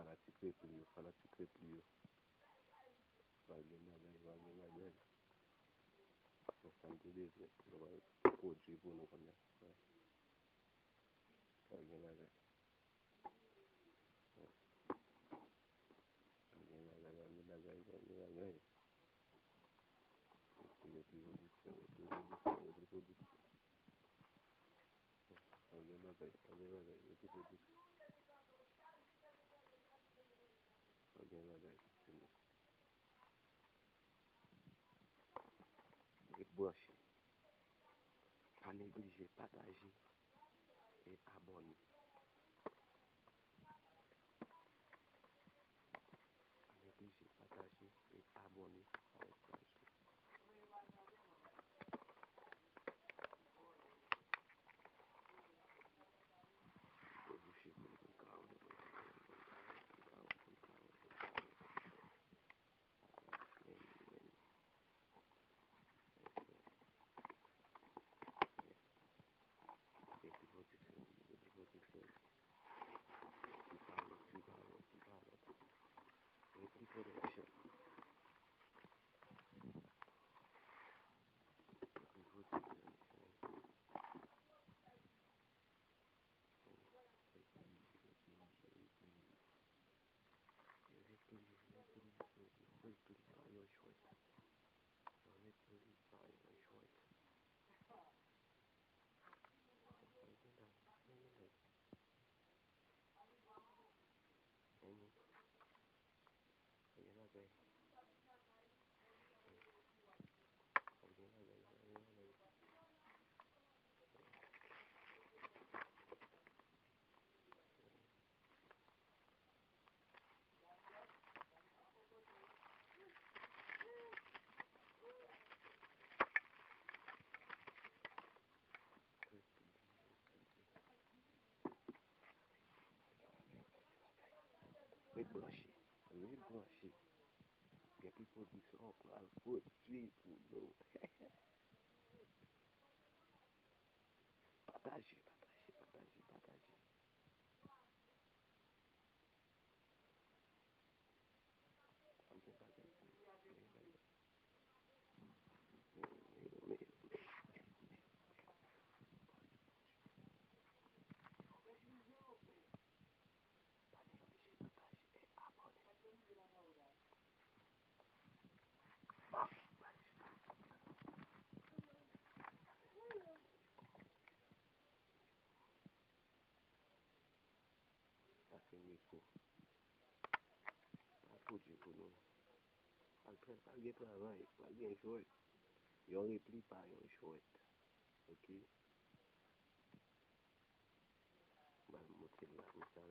fanatique plus haut. Bagay. Ça me dit des produits pour nous comme ça. Bagay. Branché, pas négliger, partager et abonner. Pas négliger, partager et abonner à la page. Rebranché. Il y a people qui sont pour la faute, pour l'eau. Partager. Ça c'est mieux pour produire pour nous. Pas de travail, pas de chouette. Il n'y repli pas un chouette. Ok? Je vais montrer là, comme ça.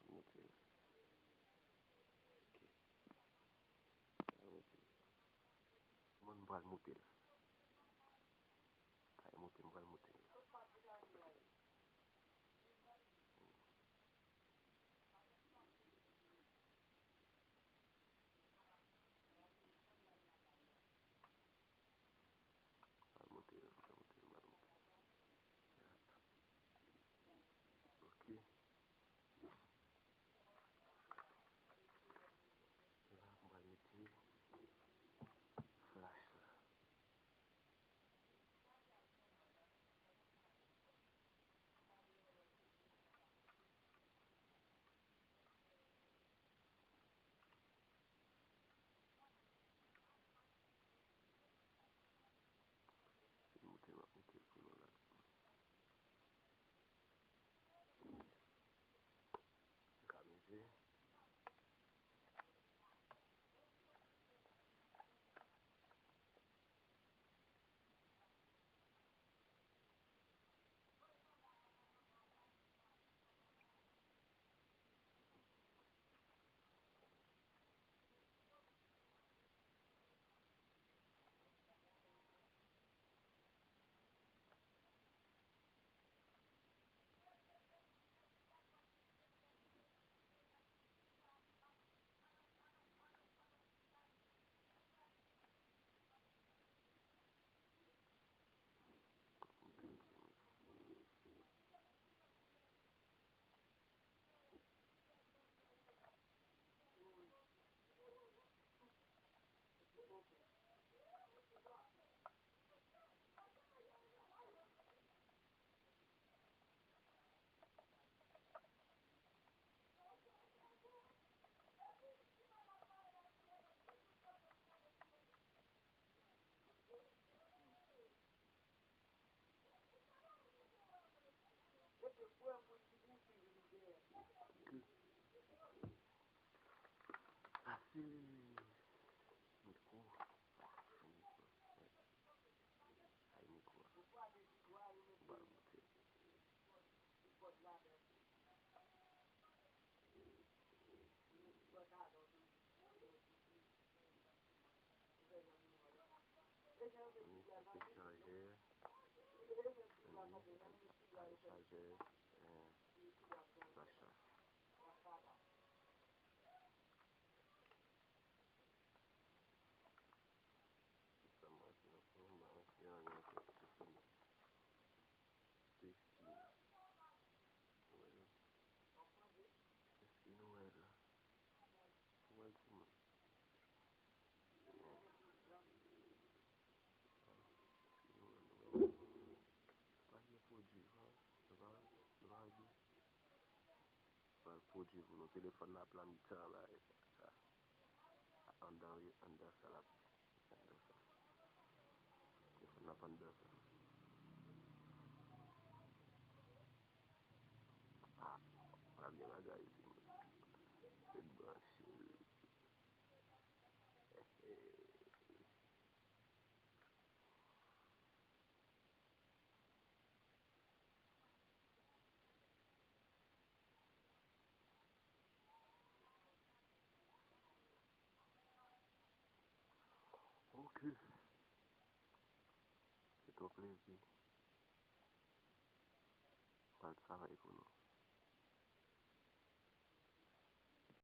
Je vais montrer là. Ok? Je vais montrer là. Je vais montrer là. Ok? Là, je vais mettre flash là. Así. Micro. Ay, micro. Balmoute. C'est chargé. Chargé. D'achat. Ça m'a fait un peu mal. Il y a rien que c'est fini. C'est fini. Ouais. C'est fini, ouais, là. Ouais, tout le monde. Pas de produit, va bien. Pas de produit pour nos téléphones à plan mi-temps, là, et ça. Under ça, là. Under ça. Téléphone à under ça. Ah, pas bien la gare ici. C'est branché. Ok. C'est ton plaisir. Pas de travail pour nous.